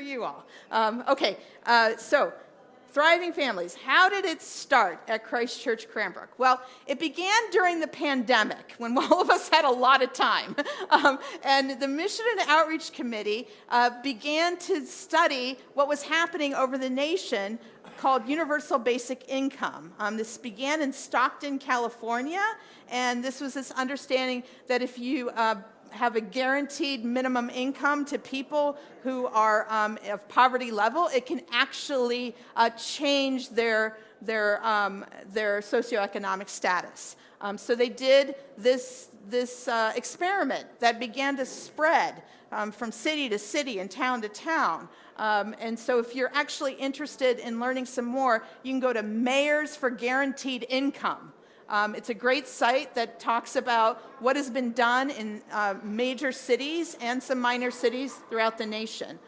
you all. So Thriving Families. How did it start at Christ Church Cranbrook? Well, it began during the pandemic when all of us had a lot of time. And the Mission and Outreach Committee began to study what was happening over the nation called Universal Basic Income. This began in Stockton, California, and this was this understanding that if you have a guaranteed minimum income to people who are of poverty level, it can actually change their socioeconomic status. So they did this experiment that began to spread from city to city and town to town. And so if you're actually interested in learning some more, you can go to Mayors for Guaranteed Income. It's a great site that talks about what has been done in major cities and some minor cities throughout the nation.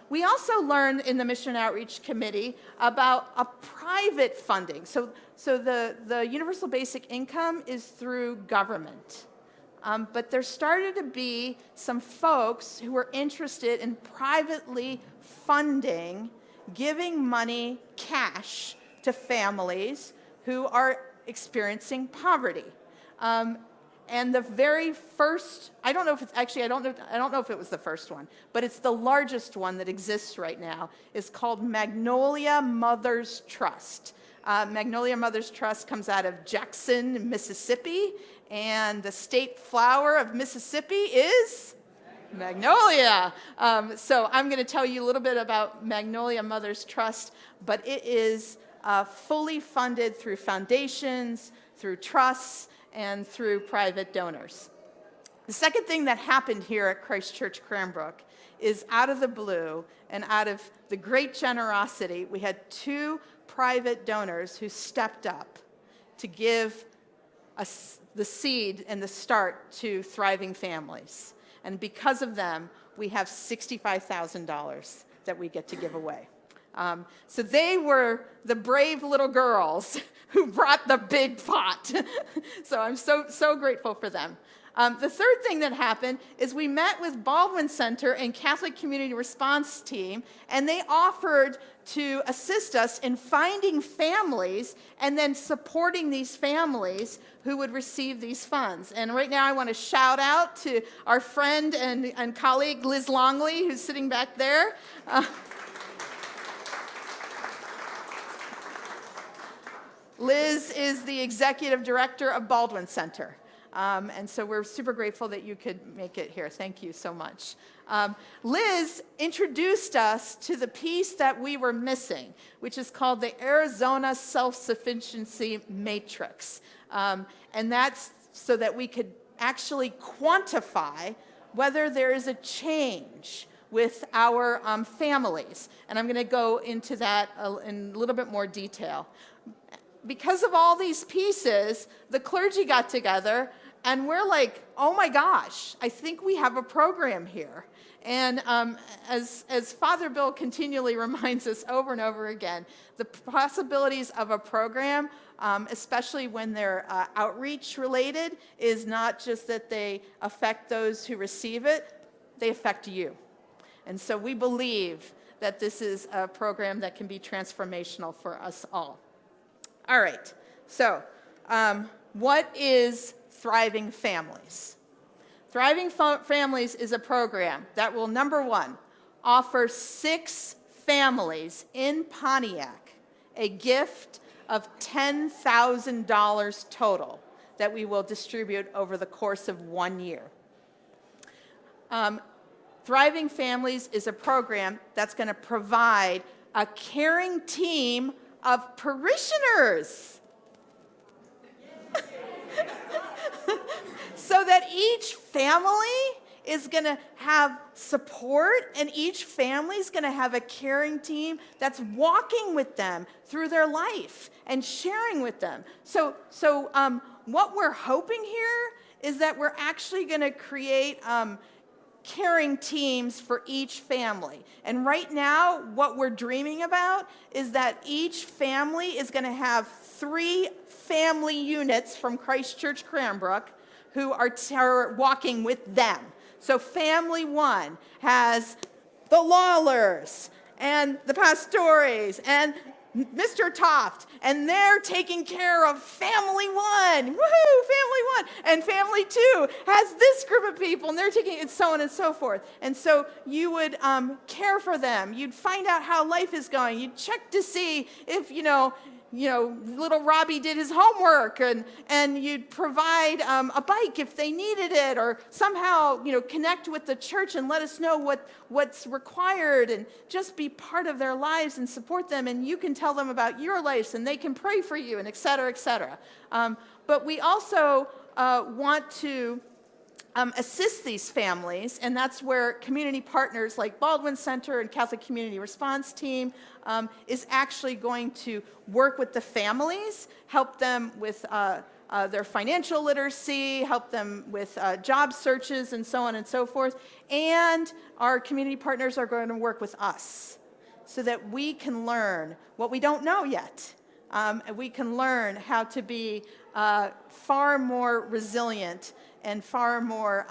We also learned in the Mission Outreach Committee about a private funding. So the Universal Basic Income is through government. But there started to be some folks who were interested in privately funding, giving money, cash, to families who are experiencing poverty. And the very first, I don't know if it was the first one, but it's the largest one that exists right now, is called Magnolia Mothers Trust. Magnolia Mothers Trust comes out of Jackson, Mississippi, and the state flower of Mississippi is Magnolia. So I'm going to tell you a little bit about Magnolia Mothers Trust, but it is fully funded through foundations, through trusts, and through private donors. The second thing that happened here at Christ Church Cranbrook is out of the blue and out of the great generosity, we had 2 private donors who stepped up to give us the seed and the start to Thriving Families. And because of them, we have $65,000 that we get to give away. So they were the brave little girls who brought the big pot. So I'm so grateful for them. The third thing that happened is we met with Baldwin Center and Catholic Community Response Team, and they offered to assist us in finding families and then supporting these families who would receive these funds. And right now I want to shout out to our friend and colleague Liz Longley, who's sitting back there. Liz is the executive director of Baldwin Center. And so we're super grateful that you could make it here. Thank you so much. Liz introduced us to the piece that we were missing, which is called the Arizona Self-Sufficiency Matrix. And that's so that we could actually quantify whether there is a change with our families. And I'm going to go into that in a little bit more detail. Because of all these pieces, the clergy got together and we're like, oh my gosh, I think we have a program here. And as Father Bill continually reminds us over and over again, the possibilities of a program, especially when they're outreach related, is not just that they affect those who receive it, they affect you. And so we believe that this is a program that can be transformational for us all. All right, so what is Thriving Families? Thriving Families is a program that will, number one, offer 6 families in Pontiac a gift of $10,000 total that we will distribute over the course of 1 year. Thriving Families is a program that's going to provide a caring team of parishioners. So that each family is going to have support, and each family is going to have a caring team that's walking with them through their life and sharing with them. So what we're hoping here is that we're actually going to create caring teams for each family. And right now, what we're dreaming about is that each family is going to have 3 family units from Christ Church Cranbrook who are walking with them. So family 1 has the Lawlers and the Pastores and Mr. Toft, and they're taking care of family one. Woohoo, family one. And family two has this group of people, and they're taking it, so on and so forth. And so you would care for them. You'd find out how life is going. You'd check to see if, little Robbie did his homework, and you'd provide a bike if they needed it, or somehow, connect with the church and let us know what's required, and just be part of their lives and support them, and you can tell them about your lives, and they can pray for you, and et cetera, et cetera. But we also want to assist these families, and that's where community partners like Baldwin Center and Catholic Community Response Team is actually going to work with the families, help them with their financial literacy, help them with job searches, and so on and so forth. And our community partners are going to work with us so that we can learn what we don't know yet. We can learn how to be far more resilient and far more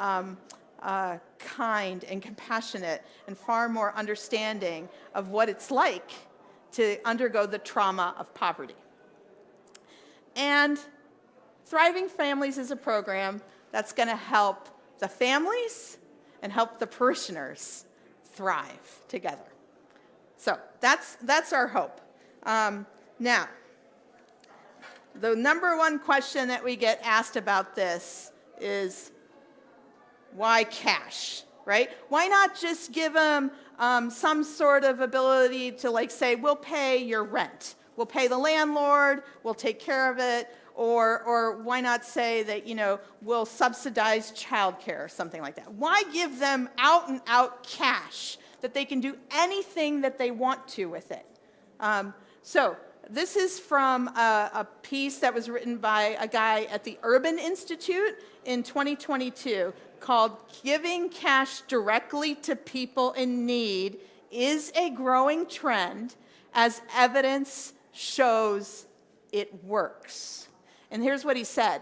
kind and compassionate and far more understanding of what it's like to undergo the trauma of poverty. And Thriving Families is a program that's going to help the families and help the parishioners thrive together. So that's our hope. Now, the number one question that we get asked about this is, why cash, right? Why not just give them some sort of ability to say, we'll pay your rent, we'll pay the landlord, we'll take care of it, or why not say that, we'll subsidize childcare or something like that? Why give them out and out cash that they can do anything that they want to with it? So this is from a piece that was written by a guy at the Urban Institute in 2022 called "Giving Cash Directly to People in Need is a Growing Trend as Evidence Shows It Works." And here's what he said.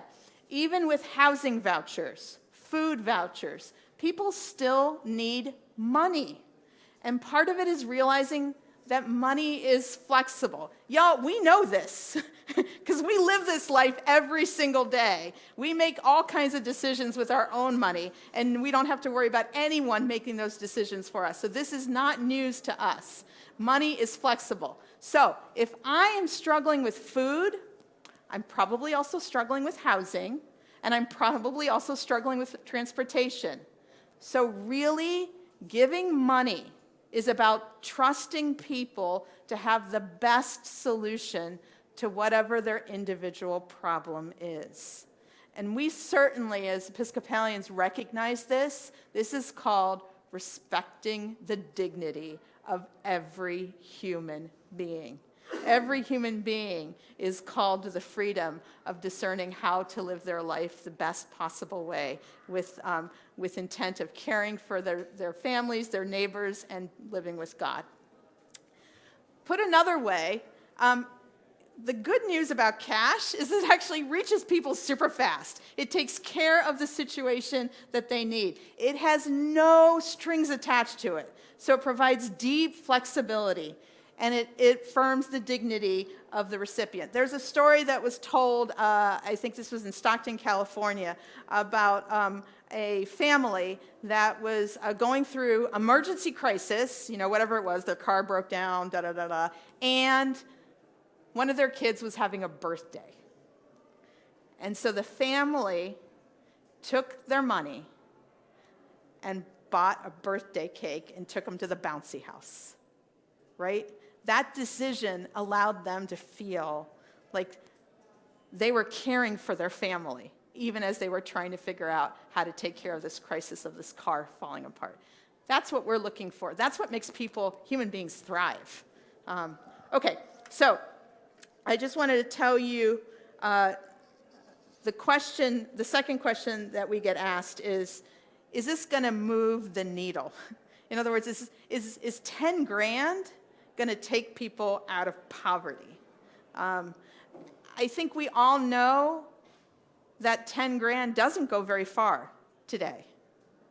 Even with housing vouchers, food vouchers, people still need money. And part of it is realizing that money is flexible. Y'all, we know this because we live this life every single day. We make all kinds of decisions with our own money, and we don't have to worry about anyone making those decisions for us. So this is not news to us. Money is flexible. So if I am struggling with food, I'm probably also struggling with housing, and I'm probably also struggling with transportation. So really, giving money is about trusting people to have the best solution to whatever their individual problem is. And we certainly, as Episcopalians, recognize this. This is called respecting the dignity of every human being. Every human being is called to the freedom of discerning how to live their life the best possible way with intent of caring for their families, their neighbors, and living with God. Put another way, the good news about cash is it actually reaches people super fast. It takes care of the situation that they need. It has no strings attached to it, so it provides deep flexibility. And it affirms the dignity of the recipient. There's a story that was told, I think this was in Stockton, California, about a family that was going through emergency crisis, whatever it was, their car broke down, and one of their kids was having a birthday. And so the family took their money and bought a birthday cake and took them to the bouncy house, right? That decision allowed them to feel like they were caring for their family, even as they were trying to figure out how to take care of this crisis of this car falling apart. That's what we're looking for. That's what makes human beings thrive. Okay, so I just wanted to tell you the second question that we get asked is this going to move the needle? In other words, is 10 grand going to take people out of poverty? I think we all know that 10 grand doesn't go very far today.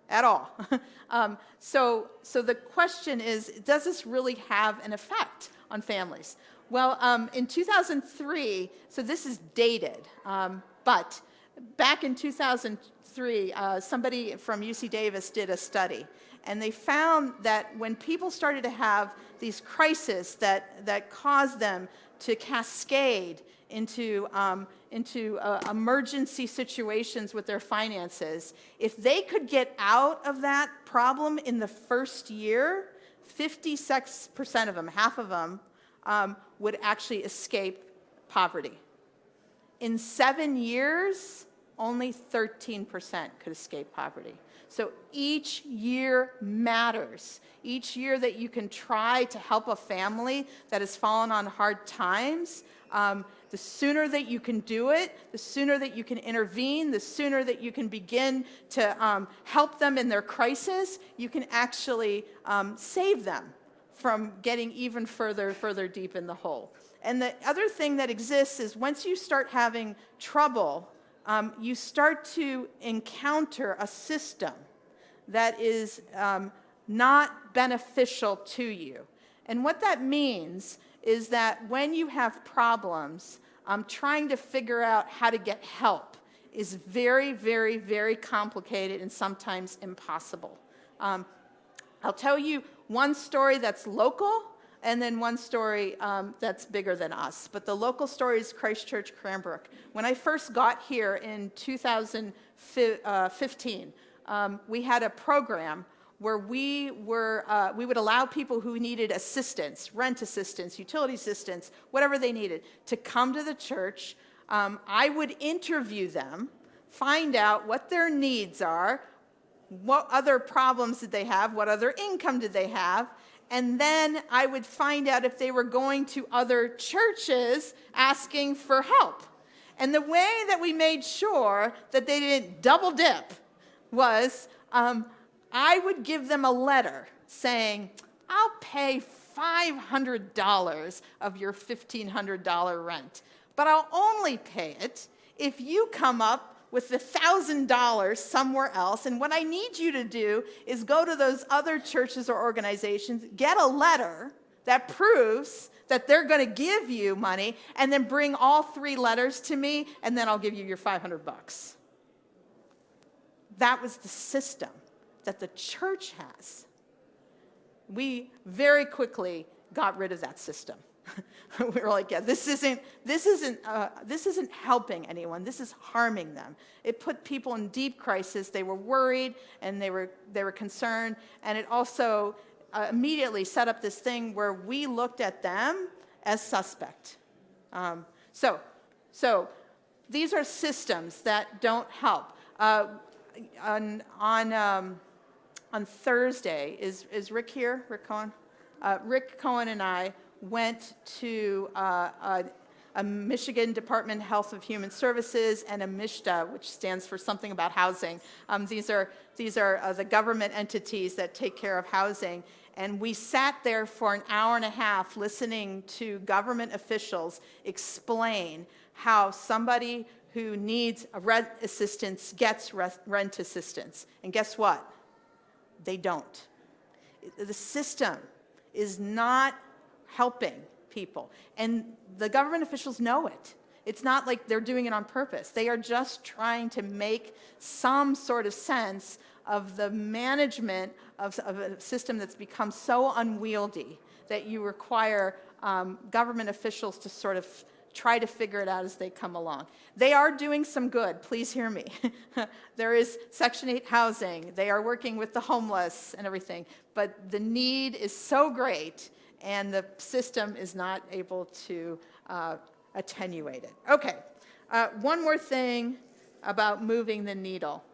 at all. So the question is, does this really have an effect on families? Well, in 2003, so this is dated, but back in 2003, somebody from UC Davis did a study, and they found that when people started to have these crises that caused them to cascade into emergency situations with their finances, if they could get out of that problem in the first year, 56% of them, half of them, would actually escape poverty. In 7 years, only 13% could escape poverty. So each year matters. Each year that you can try to help a family that has fallen on hard times, the sooner that you can do it, the sooner that you can intervene, the sooner that you can begin to help them in their crisis, you can actually save them from getting even further deep in the hole. And the other thing that exists is once you start having trouble, you start to encounter a system that is not beneficial to you. And what that means is that when you have problems, trying to figure out how to get help is very, very, very complicated and sometimes impossible. I'll tell you one story that's local, and then one story that's bigger than us. But the local story is Christ Church Cranbrook. When I first got here in 2015, we had a program where we would allow people who needed assistance, rent assistance, utility assistance, whatever they needed, to come to the church. I would interview them, find out what their needs are, what other problems did they have, what other income did they have, and then I would find out if they were going to other churches asking for help. And the way that we made sure that they didn't double dip was I would give them a letter saying, I'll pay $500 of your $1,500 rent, but I'll only pay it if you come up with $1,000 somewhere else. And what I need you to do is go to those other churches or organizations, get a letter that proves that they're going to give you money, and then bring all 3 letters to me, and then I'll give you your $500. That was the system that the church has. We very quickly got rid of that system. We were like, yeah, this isn't helping anyone. This is harming them. It put people in deep crisis. They were worried and they were concerned, and it also immediately set up this thing where we looked at them as suspect. So these are systems that don't help. On Thursday, is Rick here? Rick Cohen? Rick Cohen and I went to a Michigan Department of Health and Human Services and a MISHDA, which stands for something about housing. These are the government entities that take care of housing. And we sat there for an hour and a half listening to government officials explain how somebody who needs a rent assistance gets rent assistance. And guess what? They don't. The system is not helping people. And the government officials know it. It's not like they're doing it on purpose. They are just trying to make some sort of sense of the management of a system that's become so unwieldy that you require government officials to sort of try to figure it out as they come along. They are doing some good, please hear me. There is Section 8 housing. They are working with the homeless and everything. But the need is so great, and the system is not able to attenuate it. Okay, one more thing about moving the needle.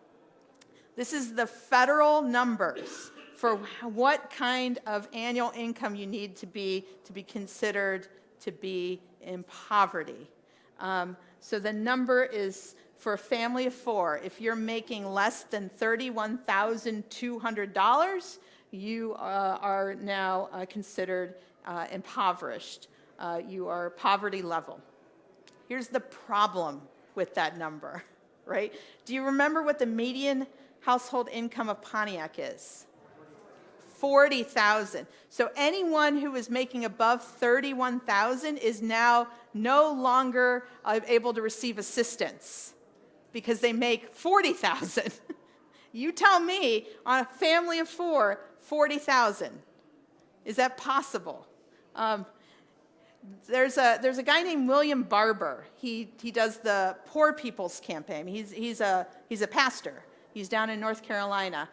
This is the federal numbers for what kind of annual income you need to be considered to be in poverty. So the number is for a family of 4. If you're making less than $31,200, you are now considered impoverished. You are poverty level. Here's the problem with that number. right? Do you remember what the median household income of Pontiac is? 40,000. So anyone who is making above 31,000 is now no longer able to receive assistance because they make 40,000. You tell me, on a family of four, 40,000. Is that possible? There's a guy named William Barber. He does the Poor People's Campaign. He's a pastor. He's down in North Carolina.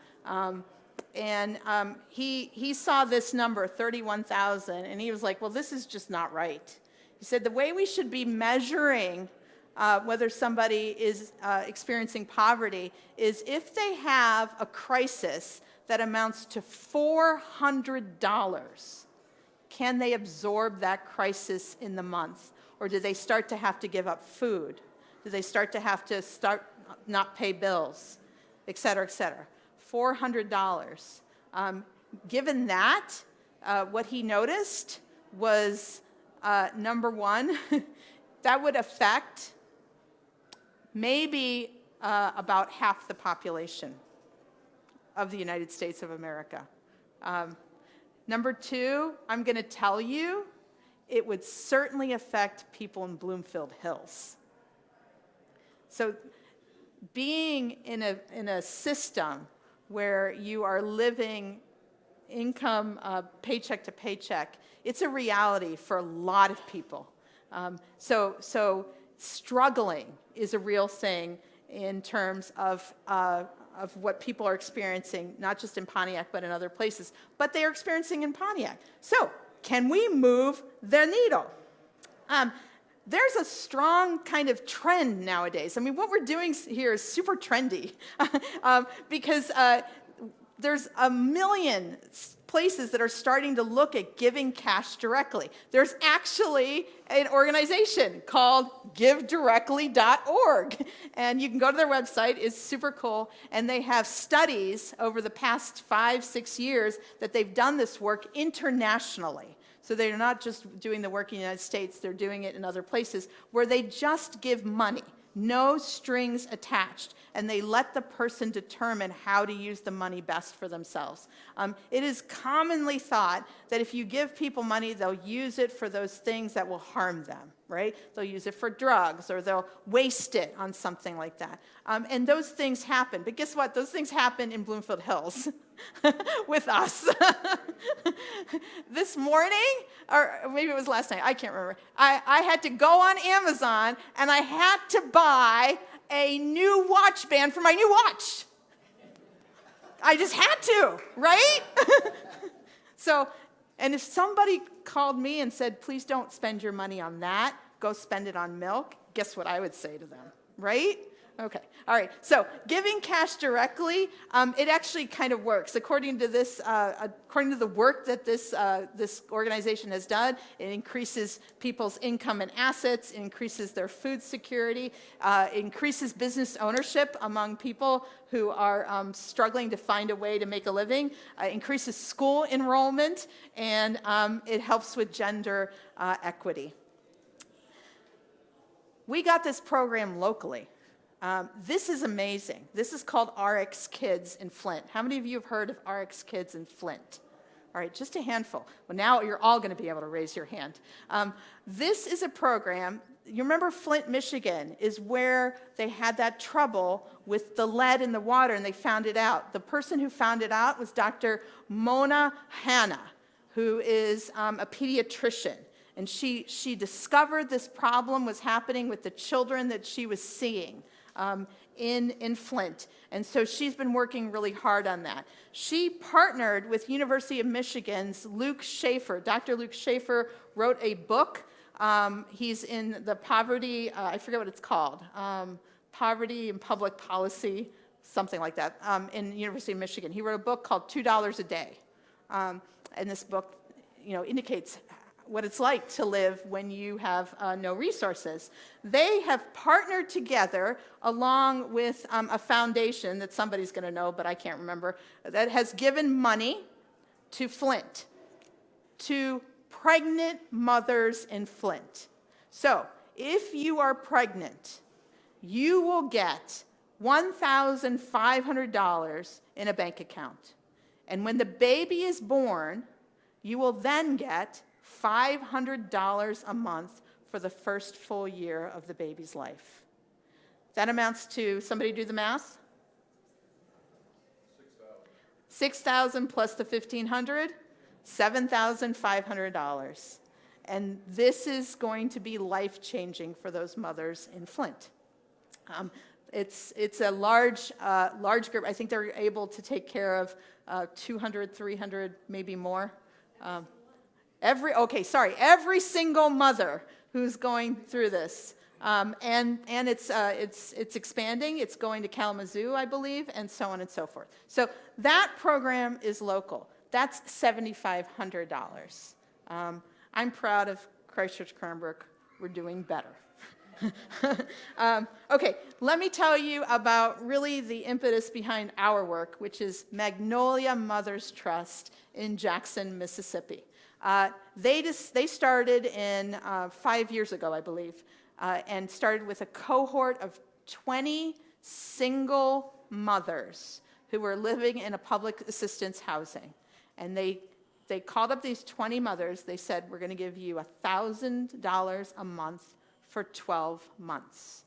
He saw this number, 31,000, and he was like, well, this is just not right. He said the way we should be measuring whether somebody is experiencing poverty is if they have a crisis that amounts to $400, can they absorb that crisis in the month? Or do they start to have to give up food? Do they start to have to not pay bills, et cetera, et cetera? $400. Given that, what he noticed was, number one, that would affect maybe about half the population of the United States of America. Number two, I'm going to tell you, it would certainly affect people in Bloomfield Hills. So being in a system where you are living income paycheck to paycheck, it's a reality for a lot of people. So struggling is a real thing in terms of what people are experiencing, not just in Pontiac, but in other places. But they are experiencing in Pontiac. So can we move the needle? There's a strong kind of trend nowadays. I mean, what we're doing here is super trendy because there's a million places that are starting to look at giving cash directly. There's actually an organization called givedirectly.org, and you can go to their website. It's super cool, and they have studies over the past 5-6 years that they've done this work internationally. So they're not just doing the work in the United States, they're doing it in other places where they just give money, no strings attached, and they let the person determine how to use the money best for themselves. It is commonly thought that if you give people money, they'll use it for those things that will harm them, right? They'll use it for drugs, or they'll waste it on something like that. And those things happen. But guess what? Those things happen in Bloomfield Hills with us. This morning, or maybe it was last night, I can't remember. I had to go on Amazon, and I had to buy a new watch band for my new watch. I just had to, right? So, and if somebody called me and said, please don't spend your money on that, go spend it on milk, guess what I would say to them, right? Okay, all right. So giving cash directly, it actually kind of works. According to this, according to the work that this organization has done, it increases people's income and assets, it increases their food security, increases business ownership among people who are struggling to find a way to make a living, increases school enrollment, and it helps with gender equity. We got this program locally. This is amazing. This is called RX Kids in Flint. How many of you have heard of RX Kids in Flint? All right, just a handful. Well, now you're all going to be able to raise your hand. This is a program. You remember Flint, Michigan, is where they had that trouble with the lead in the water, and they found it out. The person who found it out was Dr. Mona Hanna, who is a pediatrician. And she discovered this problem was happening with the children that she was seeing in Flint. And so she's been working really hard on that. She partnered with University of Michigan's Luke Schaefer. Dr. Luke Schaefer wrote a book. He's in the poverty, I forget what it's called, Poverty and Public Policy, something like that, in University of Michigan. He wrote a book called $2 a Day. And this book, indicates what it's like to live when you have no resources. They have partnered together along with a foundation that somebody's going to know, but I can't remember, that has given money to Flint, to pregnant mothers in Flint. So if you are pregnant you will get $1,500 in a bank account. And when the baby is born, you will then get $500 a month for the first full year of the baby's life. That amounts to, somebody do the math? 6,000 plus the 1,500, $7,500. And this is going to be life-changing for those mothers in Flint. It's a large group. I think they're able to take care of 200, 300, maybe more. Every single mother who's going through this. And it's expanding. It's going to Kalamazoo, I believe, and so on and so forth. So that program is local. That's $7,500. I'm proud of Christchurch Cranbrook. We're doing better. Okay, let me tell you about really the impetus behind our work, which is Magnolia Mothers Trust in Jackson, Mississippi. They started in 5 years ago, I believe, and started with a cohort of 20 single mothers who were living in a public assistance housing. And they called up these 20 mothers. They said, we're going to give you $1,000 a month for 12 months.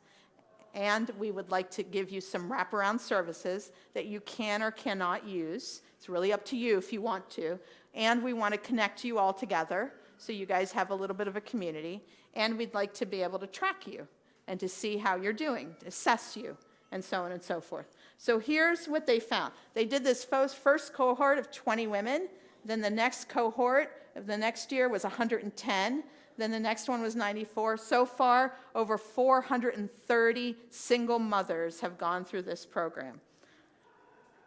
And we would like to give you some wraparound services that you can or cannot use. It's really up to you if you want to. And we want to connect you all together so you guys have a little bit of a community. And we'd like to be able to track you and to see how you're doing, to assess you, and so on and so forth. So here's what they found. They did this first cohort of 20 women. Then the next cohort of the next year was 110. Then the next one was 94. So far, over 430 single mothers have gone through this program.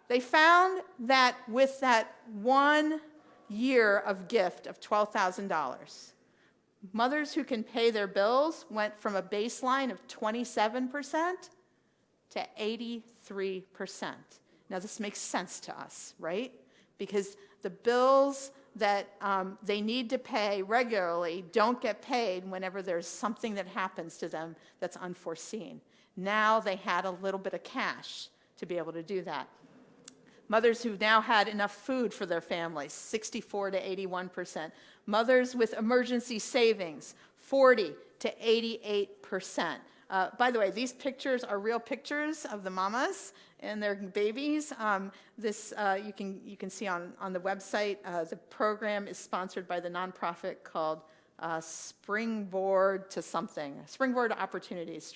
They found that with that 1 year of gift of $12,000, mothers who can pay their bills went from a baseline of 27% to 83%. Now, this makes sense to us, right? Because the bills that they need to pay regularly don't get paid whenever there's something that happens to them that's unforeseen. Now they had a little bit of cash to be able to do that. Mothers who now had enough food for their families, 64 to 81%. Mothers with emergency savings, 40 to 88%. By the way, these pictures are real pictures of the mamas and their babies. You can see on the website. The program is sponsored by the nonprofit called Springboard to something. Springboard to Opportunities.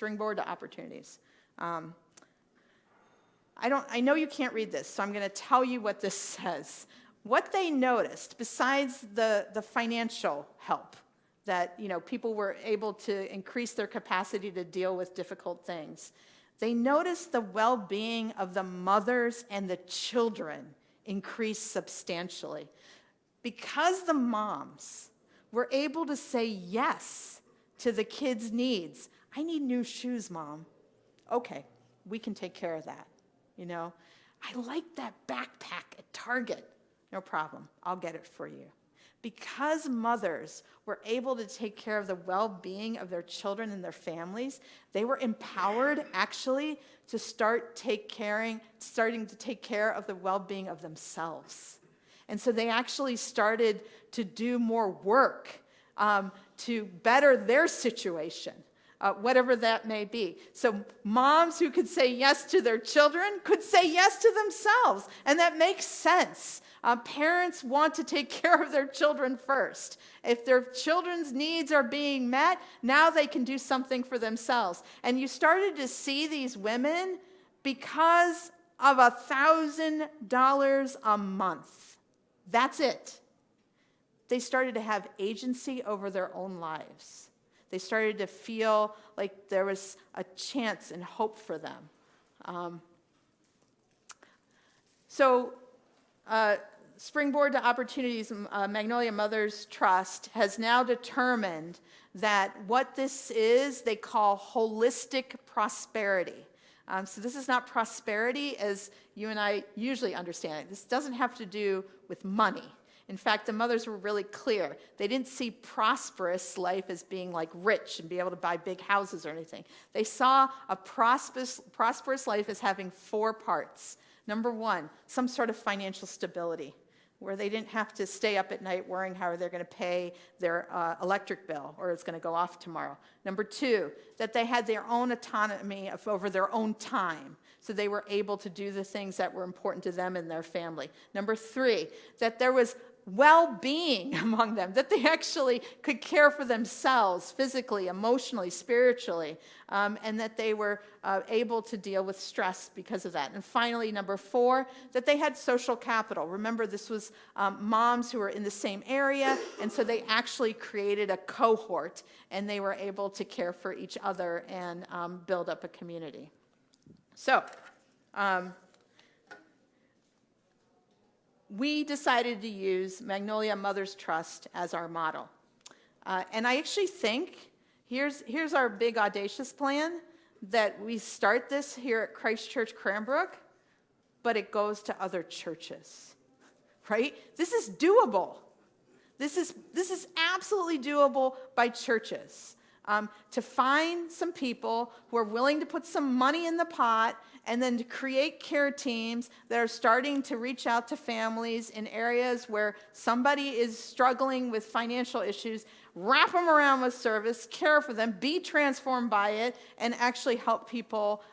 I know you can't read this, so I'm going to tell you what this says. What they noticed, besides the financial help, that people were able to increase their capacity to deal with difficult things, they noticed the well-being of the mothers and the children increased substantially. Because the moms were able to say yes to the kids' needs. I need new shoes, Mom. Okay, we can take care of that. I like that backpack at Target. No problem, I'll get it for you. Because mothers were able to take care of the well-being of their children and their families, they were empowered actually to starting to take care of the well-being of themselves. And so they actually started to do more work to better their situation, whatever that may be. So moms who could say yes to their children could say yes to themselves, and that makes sense. Parents want to take care of their children first. If their children's needs are being met, now they can do something for themselves. And you started to see these women, because of $1,000 a month, that's it. They started to have agency over their own lives. They started to feel like there was a chance and hope for them. Springboard to Opportunities, Magnolia Mothers Trust, has now determined that what this is, they call holistic prosperity. So this is not prosperity as you and I usually understand it. This doesn't have to do with money. In fact, the mothers were really clear. They didn't see prosperous life as being like rich and be able to buy big houses or anything. They saw a prosperous life as having 4 parts. Number 1, some sort of financial stability, where they didn't have to stay up at night worrying how they're going to pay their electric bill or it's going to go off tomorrow. Number 2, that they had their own autonomy over their own time, so they were able to do the things that were important to them and their family. Number 3, that there was well-being among them, that they actually could care for themselves physically, emotionally, spiritually, and that they were able to deal with stress because of that. And finally, number 4, that they had social capital. Remember, this was moms who were in the same area, and so they actually created a cohort, and they were able to care for each other and build up a community. So, we decided to use Magnolia Mothers Trust as our model. And I actually think, here's our big audacious plan, that we start this here at Christ Church Cranbrook, but it goes to other churches, right? This is doable. This is absolutely doable by churches. To find some people who are willing to put some money in the pot and then to create care teams that are starting to reach out to families in areas where somebody is struggling with financial issues, wrap them around with service, care for them, be transformed by it, and actually help people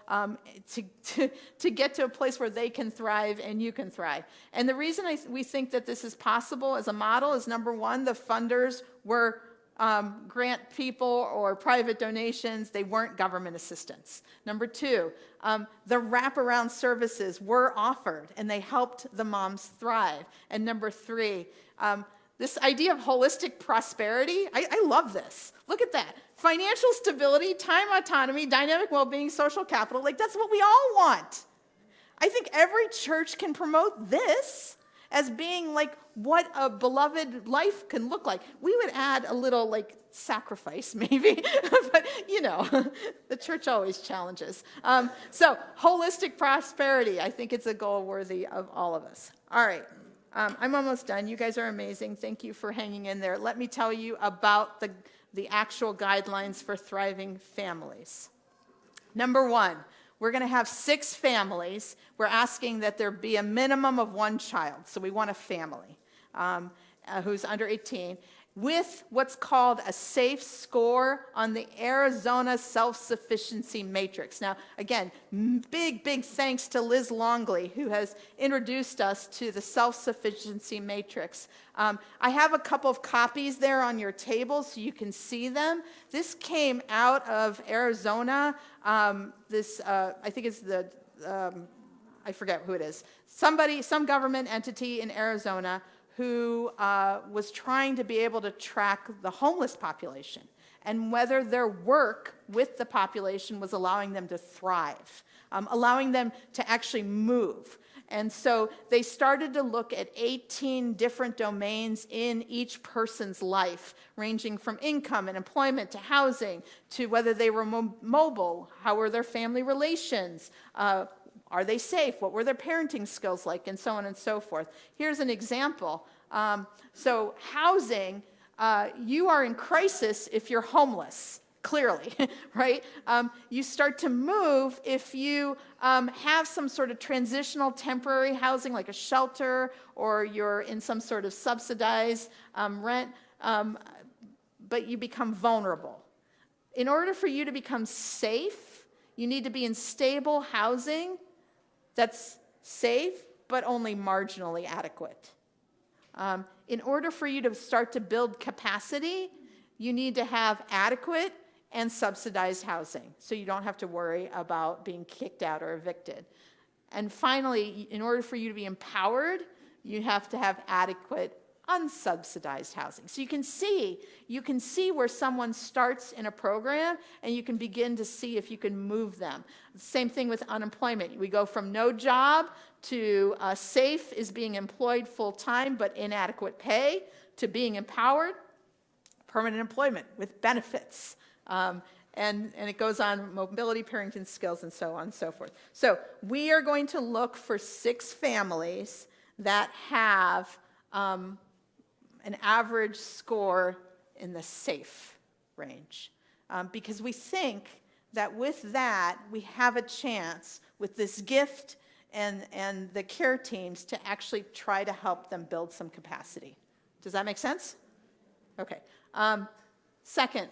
to get to a place where they can thrive and you can thrive. And the reason we think that this is possible as a model is, number 1, the funders were grant people or private donations. They weren't government assistance. Number 2, the wraparound services were offered, and they helped the moms thrive. And number 3, this idea of holistic prosperity, I love this. Look at that. Financial stability, time autonomy, dynamic well-being, social capital, like that's what we all want. I think every church can promote this as being like what a beloved life can look like. We would add a little like sacrifice maybe, but you know, the church always challenges. So holistic prosperity, I think it's a goal worthy of all of us. All right, I'm almost done. You guys are amazing. Thank you for hanging in there. Let me tell you about the actual guidelines for thriving families. Number 1, we're going to have 6 families. We're asking that there be a minimum of 1 child. So we want a family who's under 18 with what's called a safe score on the Arizona Self-Sufficiency Matrix. Now, again, big thanks to Liz Longley, who has introduced us to the Self-Sufficiency Matrix. I have a couple of copies there on your table so you can see them. This came out of Arizona. I think it's I forget who it is. Some government entity in Arizona who was trying to be able to track the homeless population and whether their work with the population was allowing them to thrive, allowing them to actually move. And so they started to look at 18 different domains in each person's life, ranging from income and employment to housing, to whether they were mobile, how were their family relations, are they safe? What were their parenting skills like? And so on and so forth. Here's an example. So housing, you are in crisis if you're homeless, clearly, right? You start to move if you have some sort of transitional temporary housing like a shelter, or you're in some sort of subsidized rent, but you become vulnerable. In order for you to become safe, you need to be in stable housing that's safe, but only marginally adequate. In order for you to start to build capacity, you need to have adequate and subsidized housing, so you don't have to worry about being kicked out or evicted. And finally, in order for you to be empowered, you have to have adequate unsubsidized housing. So you can see where someone starts in a program, and you can begin to see if you can move them. Same thing with unemployment. We go from no job to safe is being employed full-time but inadequate pay, to being empowered, permanent employment with benefits. And it goes on, mobility, parenting skills, and so on and so forth. So we are going to look for 6 families that have an average score in the safe range. Because we think that with that, we have a chance with this gift and the care teams to actually try to help them build some capacity. Does that make sense? Okay. Second,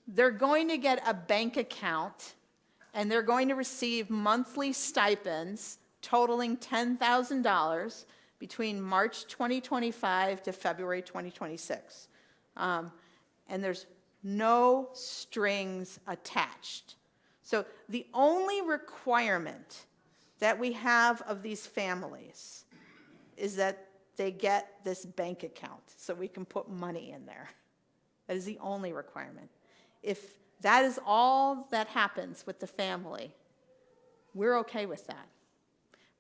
they're going to get a bank account, and they're going to receive monthly stipends totaling $10,000 between March 2025 to February 2026. And there's no strings attached. So the only requirement that we have of these families is that they get this bank account so we can put money in there. That is the only requirement. If that is all that happens with the family, we're okay with that.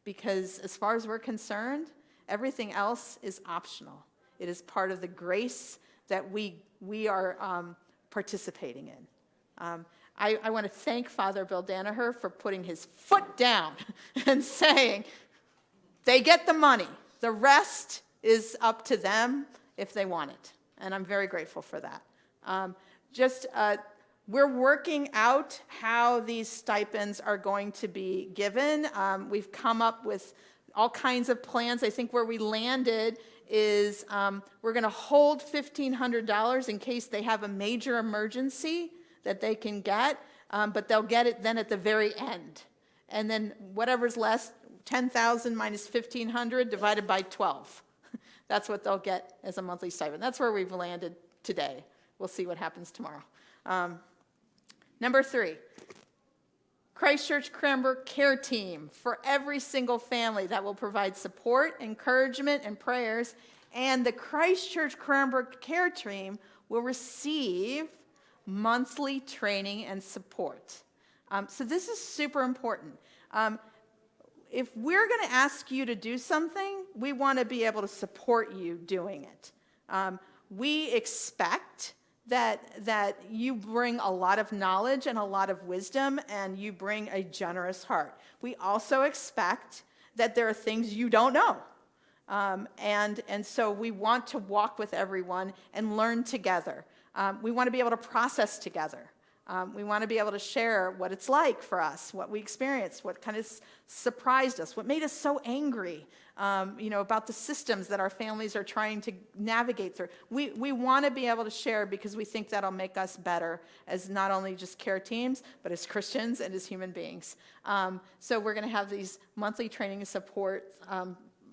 Because as far as we're concerned, everything else is optional. It is part of the grace that we are participating in. I want to thank Father Bill Danaher for putting his foot down and saying, they get the money. The rest is up to them if they want it. And I'm very grateful for that. We're working out how these stipends are going to be given. We've come up with all kinds of plans. I think where we landed is we're going to hold $1,500 in case they have a major emergency that they can get, but they'll get it then at the very end. And then whatever's less, 10,000 minus 1,500 divided by 12. That's what they'll get as a monthly stipend. That's where we've landed today. We'll see what happens tomorrow. Number 3, Christchurch Cranbrook care team for every single family that will provide support, encouragement, and prayers. And the Christchurch Cranbrook care team will receive monthly training and support. So this is super important. If we're going to ask you to do something, we want to be able to support you doing it. We expect that you bring a lot of knowledge and a lot of wisdom, and you bring a generous heart. We also expect that there are things you don't know. And so we want to walk with everyone and learn together. We want to be able to process together. We want to be able to share what it's like for us, what we experienced, what kind of surprised us, what made us so angry, about the systems that our families are trying to navigate through. We want to be able to share because we think that'll make us better as not only just care teams, but as Christians and as human beings. So we're going to have these monthly training and support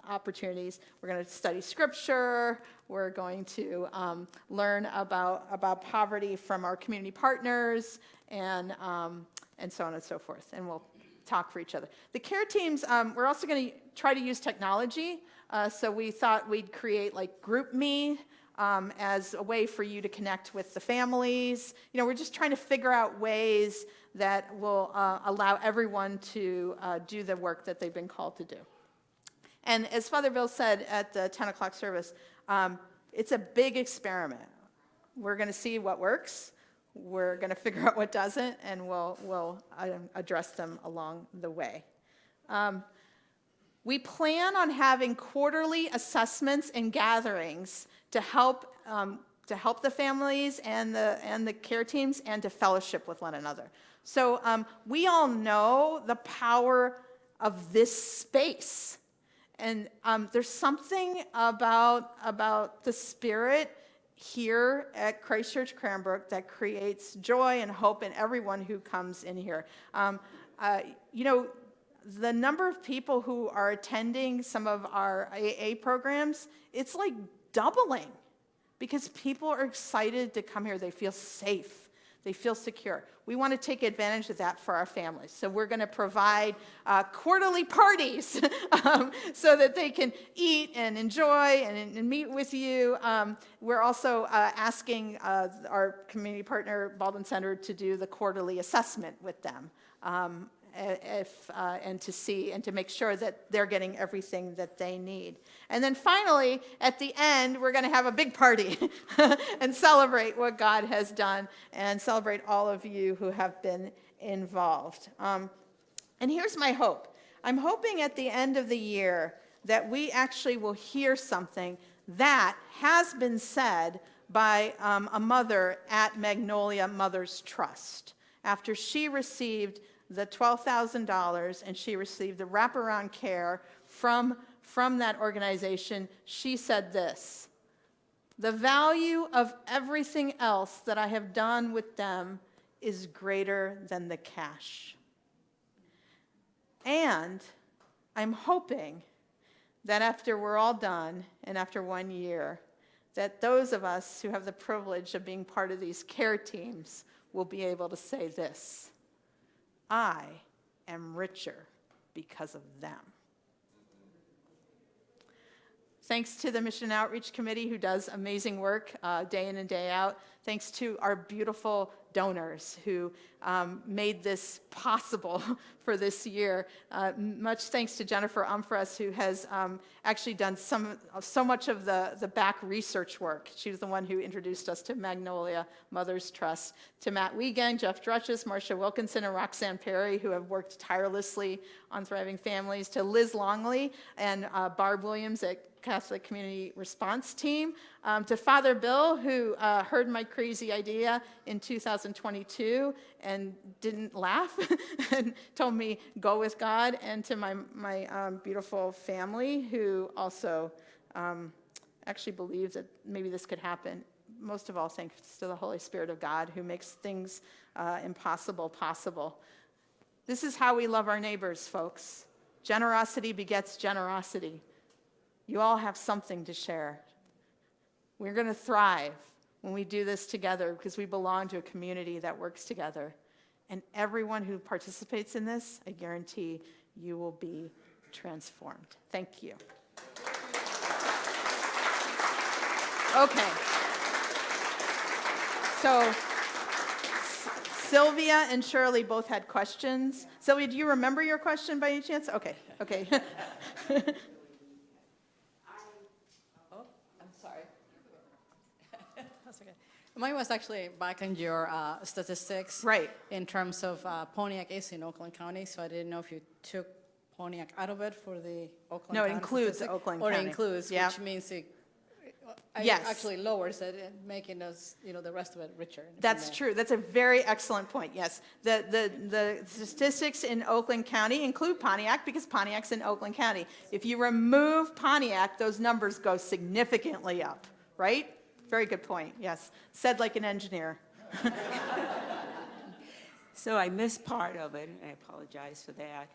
opportunities. We're going to study scripture. We're going to learn about poverty from our community partners, and so on and so forth. And we'll talk for each other. The care teams, we're also going to try to use technology. So we thought we'd create like GroupMe as a way for you to connect with the families. We're just trying to figure out ways that will allow everyone to do the work that they've been called to do. And as Father Bill said at the 10 o'clock service, it's a big experiment. We're going to see what works. We're going to figure out what doesn't, and we'll address them along the way. We plan on having quarterly assessments and gatherings to help the families and the care teams and to fellowship with one another. So we all know the power of this space. And there's something about the Spirit here at Christchurch Cranbrook that creates joy and hope in everyone who comes in here. The number of people who are attending some of our AA programs, it's like doubling because people are excited to come here. They feel safe. They feel secure. We want to take advantage of that for our families. So we're going to provide quarterly parties so that they can eat and enjoy and meet with you. We're also asking our community partner, Baldwin Center, to do the quarterly assessment with them. And to see and to make sure that they're getting everything that they need. And then finally, at the end, we're going to have a big party and celebrate what God has done and celebrate all of you who have been involved. And here's my hope. I'm hoping at the end of the year that we actually will hear something That has been said by a mother at Magnolia Mothers Trust. After she received the $12,000 and she received the wraparound care from that organization, she said this: "The value of everything else that I have done with them is greater than the cash." And I'm hoping that after we're all done, and after 1 year, that those of us who have the privilege of being part of these care teams will be able to say this: I am richer because of them. Thanks to the Mission Outreach Committee, who does amazing work day in and day out. Thanks to our beautiful donors who made this possible for this year. Much thanks to Jennifer Umfress, who has actually done so much of the back research work. She was the one who introduced us to Magnolia Mothers Trust. To Matt Wiegand, Jeff Drutches, Marcia Wilkinson, and Roxanne Perry, who have worked tirelessly on Thriving Families. To Liz Longley and Barb Williams at Catholic Community Response Team, to Father Bill, who heard my crazy idea in 2022 and didn't laugh and told me, go with God, and to my beautiful family, who also actually believes that maybe this could happen. Most of all, thanks to the Holy Spirit of God, who makes things impossible possible. This is how we love our neighbors, folks. Generosity begets generosity. You all have something to share. We're going to thrive when we do this together because we belong to a community that works together. And everyone who participates in this, I guarantee you will be transformed. Thank you. Okay. So Sylvia and Shirley both had questions. Sylvia, do you remember your question by any chance? Okay. Mine was actually back on your statistics. Right. In terms of Pontiac is in Oakland County, so I didn't know if you took Pontiac out of it for the Oakland County. No, it includes Oakland County. Or it includes, yeah. Which means it Yes. actually lowers it, making us, the rest of it richer. That's true. That's a very excellent point, yes. The statistics in Oakland County include Pontiac because Pontiac's in Oakland County. If you remove Pontiac, those numbers go significantly up, right? Very good point, yes. Said like an engineer. So I missed part of it, and I apologize for that.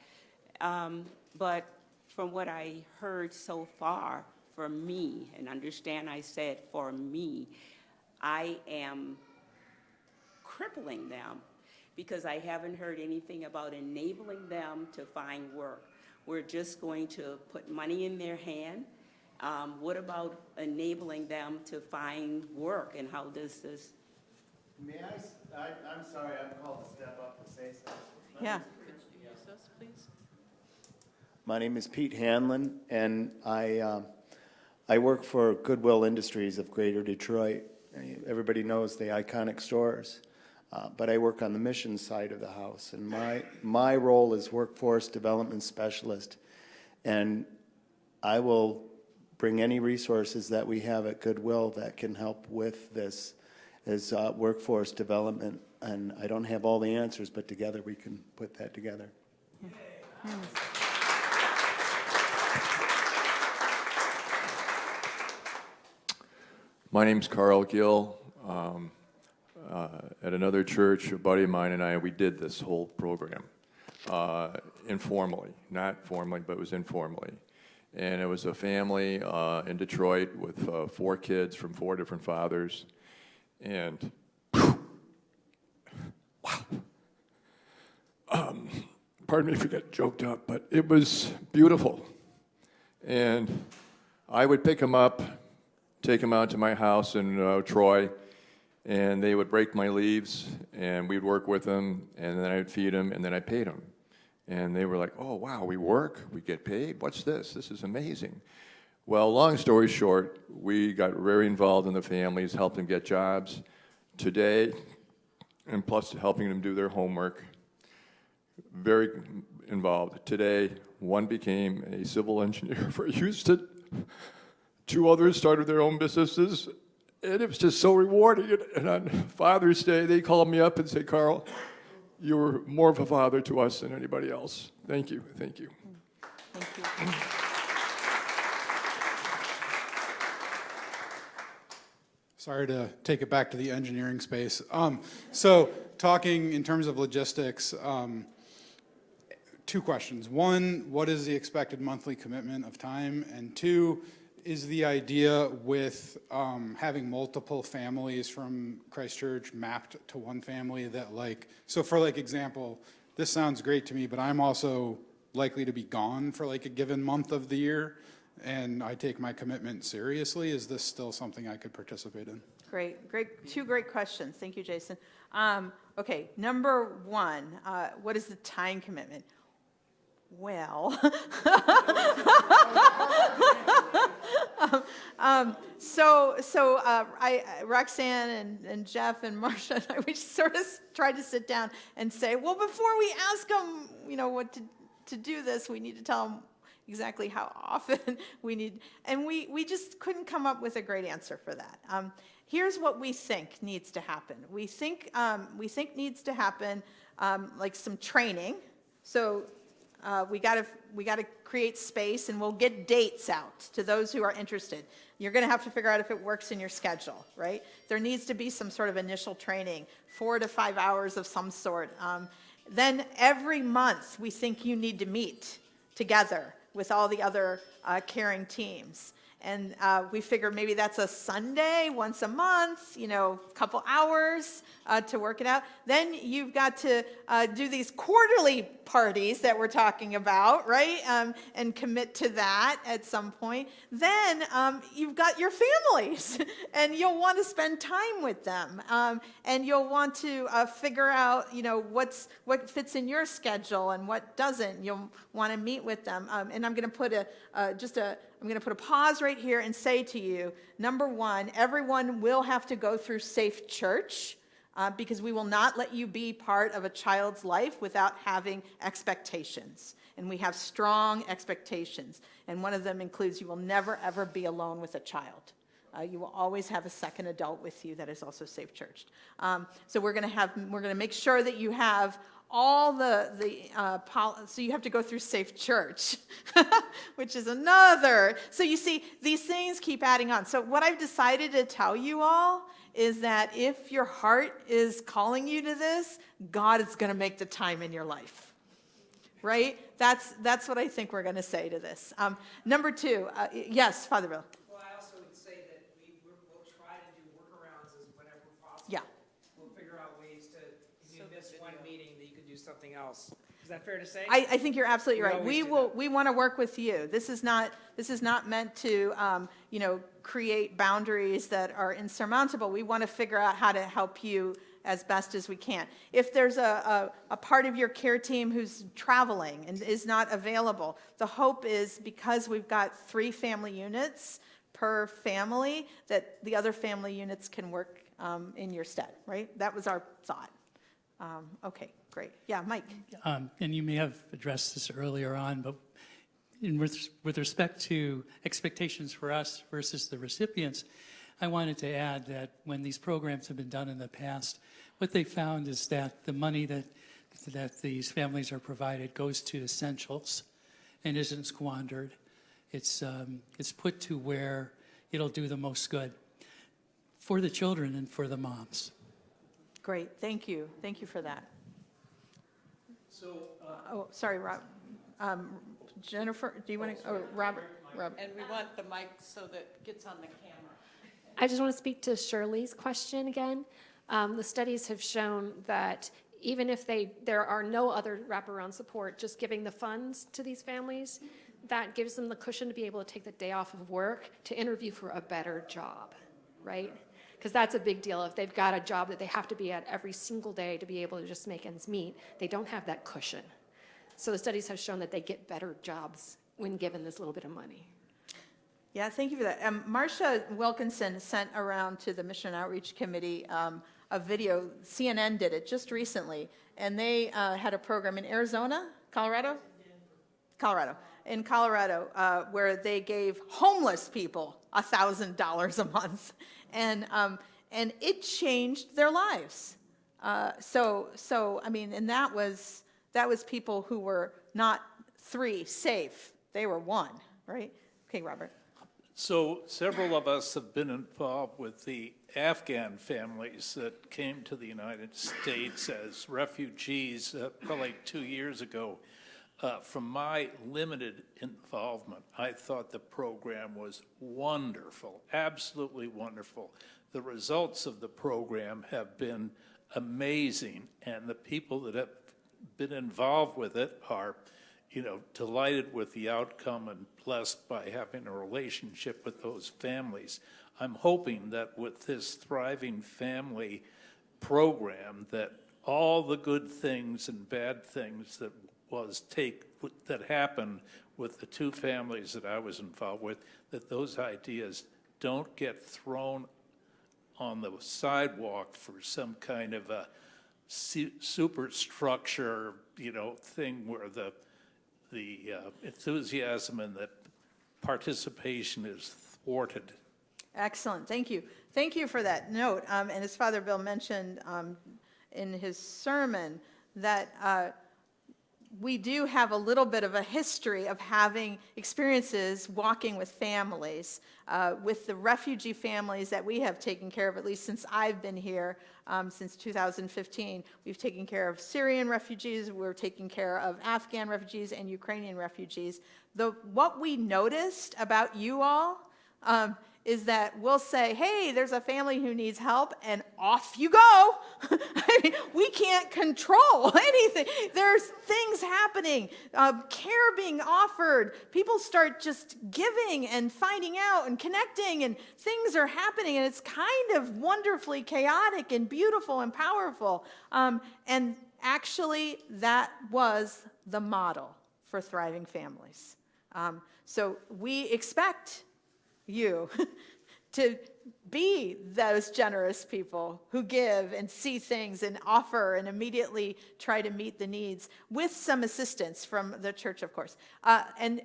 But from what I heard so far, for me, and understand I said for me, I am crippling them because I haven't heard anything about enabling them to find work. We're just going to put money in their hand. What about enabling them to find work, and how does this? May I'm sorry, I'm called to step up and say something. Yeah. Could you use this, please? My name is Pete Hanlon, and I work for Goodwill Industries of Greater Detroit. Everybody knows the iconic stores, but I work on the mission side of the house, and my role is workforce development specialist, and I will bring any resources that we have at Goodwill that can help with this as workforce development. And I don't have all the answers, but together we can put that together. My name's Carl Gill. At another church, a buddy of mine and I, we did this whole program informally, not formally, but it was informally. And it was a family in Detroit with 4 kids from 4 different fathers. And, wow. Pardon me if you get choked up, but it was beautiful. And I would pick them up, take them out to my house in Troy, and they would break my leaves, and we'd work with them, and then I'd feed them, and then I paid them. And they were like, oh, wow, we work, we get paid, what's this? This is amazing. Well, long story short, we got very involved in the families, helped them get jobs. Today, and plus helping them do their homework, very involved. Today, one became a civil engineer for Houston. 2 others started their own businesses, and it was just so rewarding. And on Father's Day, they called me up and said, Carl, you were more of a father to us than anybody else. Thank you, thank you. Thank you. Sorry to take it back to the engineering space. So talking in terms of logistics, 2 questions. 1, what is the expected monthly commitment of time? And 2, is the idea with having multiple families from Christchurch mapped to one family that like, so for like example, this sounds great to me, but I'm also likely to be gone for like a given month of the year, and I take my commitment seriously. Is this still something I could participate in? Great, 2 great questions. Thank you, Jason. Okay, number 1, what is the time commitment? Well, Roxanne and Jeff and Marsha and I, we sort of tried to sit down and say, well, before we ask them, what to do this, we need to tell them exactly how often we need, and we just couldn't come up with a great answer for that. Here's what we think needs to happen. We think needs to happen like some training. So we got to create space, and we'll get dates out to those who are interested. You're going to have to figure out if it works in your schedule, right? There needs to be some sort of initial training, 4 to 5 hours of some sort. Then every month, we think you need to meet together with all the other caring teams. And we figure maybe that's a Sunday, once a month, a couple hours to work it out. Then you've got to do these quarterly parties that we're talking about, right? And commit to that at some point. Then you've got your families, and you'll want to spend time with them. And you'll want to figure out, what fits in your schedule and what doesn't. You'll want to meet with them. And I'm going to put I'm going to put a pause right here and say to you, number 1, everyone will have to go through Safe Church because we will not let you be part of a child's life without having expectations. And we have strong expectations. And one of them includes you will never, ever be alone with a child. You will always have a second adult with you that is also Safe Churched. So we're going to make sure that you have all so you have to go through Safe Church, which is another. So you see, these things keep adding on. So what I've decided to tell you all is that if your heart is calling you to this, God is going to make the time in your life, right? That's what I think we're going to say to this. Number 2, yes, Father Bill. Well, I also would say that we'll try to do workarounds whenever possible. Yeah. We'll figure out ways to, if you miss one meeting, that you could do something else. Is that fair to say? I think you're absolutely right. always do that. We want to work with you. This is not meant to create boundaries that are insurmountable. We want to figure out how to help you as best as we can. If there's a part of your care team who's traveling and is not available, the hope is because we've got 3 family units per family that the other family units can work in your stead, right? That was our thought. Okay, great. Yeah, Mike. And you may have addressed this earlier on, but with respect to expectations for us versus the recipients, I wanted to add that when these programs have been done in the past, what they found is that the money that these families are provided goes to essentials and isn't squandered. It's put to where it'll do the most good for the children and for the moms. Great, thank you. Thank you for that. So, sorry, Rob. Jennifer, do you want to? Oh, Robert. And we want the mic so that it gets on the camera. I just want to speak to Shirley's question again. The studies have shown that even if there are no other wraparound support, just giving the funds to these families, that gives them the cushion to be able to take the day off of work to interview for a better job, right? Because that's a big deal. If they've got a job that they have to be at every single day to be able to just make ends meet, they don't have that cushion. So the studies have shown that they get better jobs when given this little bit of money. Yeah, thank you for that. Marsha Wilkinson sent around to the Mission Outreach Committee a video. CNN did it just recently, and they had a program in Arizona, Colorado, in Colorado where they gave homeless people $1,000 a month, and it changed their lives. So I mean, and that was people who were not 3 safe; they were 1, right? Okay, Robert. So several of us have been involved with the Afghan families that came to the United States as refugees probably 2 years ago. From my limited involvement, I thought the program was wonderful, absolutely wonderful. The results of the program have been amazing, and the people that have been involved with it are, delighted with the outcome and blessed by having a relationship with those families. I'm hoping that with this Thriving Family program, that all the good things and bad things that happened with the 2 families that I was involved with, that those ideas don't get thrown on the sidewalk for some kind of a superstructure, thing where the enthusiasm and the participation is thwarted. Excellent, thank you. Thank you for that note. And as Father Bill mentioned in his sermon, that we do have a little bit of a history of having experiences walking with families, with the refugee families that we have taken care of, at least since I've been here, since 2015. We've taken care of Syrian refugees, we're taking care of Afghan refugees and Ukrainian refugees. What we noticed about you all is that we'll say, hey, there's a family who needs help, and off you go. I mean, we can't control anything. There's things happening, care being offered. People start just giving and finding out and connecting, and things are happening, and it's kind of wonderfully chaotic and beautiful and powerful. And actually, that was the model for Thriving Families. So we expect you to be those generous people who give and see things and offer and immediately try to meet the needs with some assistance from the church, of course. And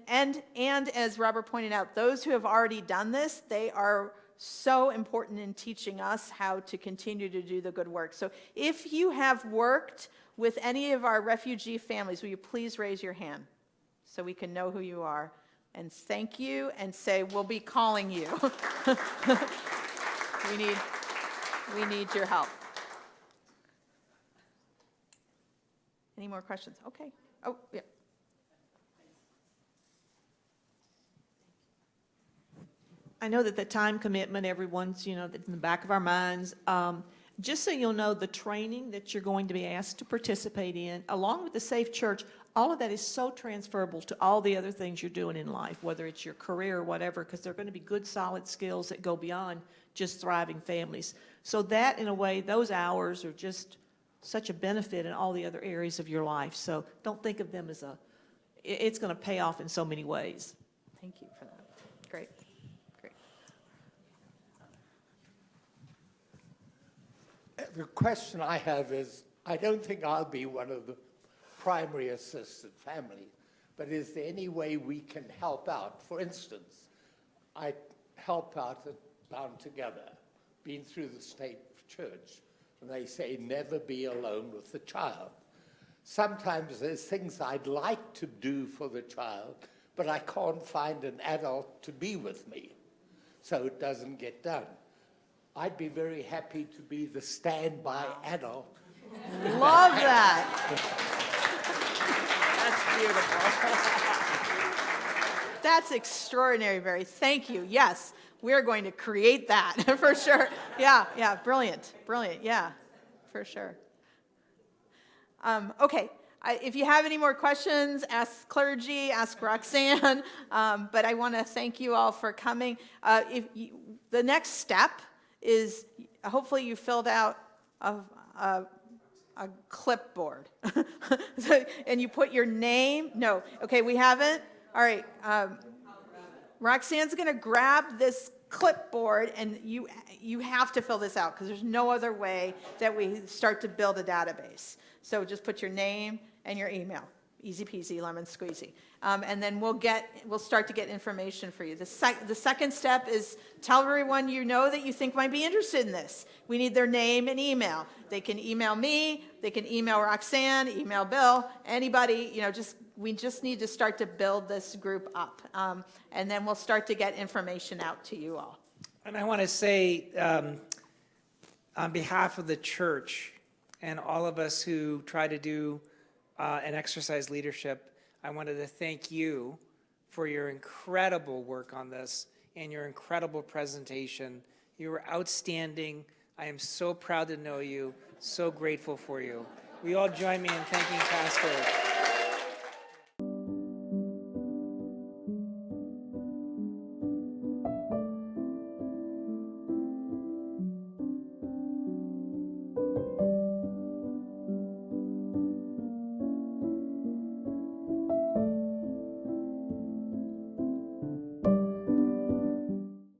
as Robert pointed out, those who have already done this, they are so important in teaching us how to continue to do the good work. So if you have worked with any of our refugee families, will you please raise your hand so we can know who you are? And thank you, and say, we'll be calling you. We need your help. Any more questions? Okay. Oh, yeah. I know that the time commitment, everyone's, that's in the back of our minds. Just so you'll know, the training that you're going to be asked to participate in, along with the Safe Church, all of that is so transferable to all the other things you're doing in life, whether it's your career or whatever, because they're going to be good, solid skills that go beyond just Thriving Families. So that, in a way, those hours are just such a benefit in all the other areas of your life. So don't think of them as it's going to pay off in so many ways. Thank you for that. Great. The question I have is, I don't think I'll be one of the primary assisted families, but is there any way we can help out? For instance, I help out at Bound Together, been through the state church, and they say never be alone with the child. Sometimes there's things I'd like to do for the child, but I can't find an adult to be with me, so it doesn't get done. I'd be very happy to be the standby adult. Love that. That's beautiful. That's extraordinary, Barry. Thank you. Yes, we're going to create that for sure. Yeah, brilliant, yeah, for sure. Okay, if you have any more questions, ask clergy, ask Roxanne, but I want to thank you all for coming. The next step is hopefully you filled out a clipboard. And you put your name. No. Okay, we haven't? All right. Roxanne's going to grab this clipboard, and you have to fill this out because there's no other way that we start to build a database. So just put your name and your email. Easy peasy, lemon squeezy. And then we'll start to get information for you. The second step is tell everyone you know that you think might be interested in this. We need their name and email. They can email me, they can email Roxanne, email Bill, anybody, we just need to start to build this group up. And then we'll start to get information out to you all. And I want to say, on behalf of the church and all of us who try to do and exercise leadership, I wanted to thank you for your incredible work on this and your incredible presentation. You were outstanding. I am so proud to know you, so grateful for you. We all join me in thanking Pastor.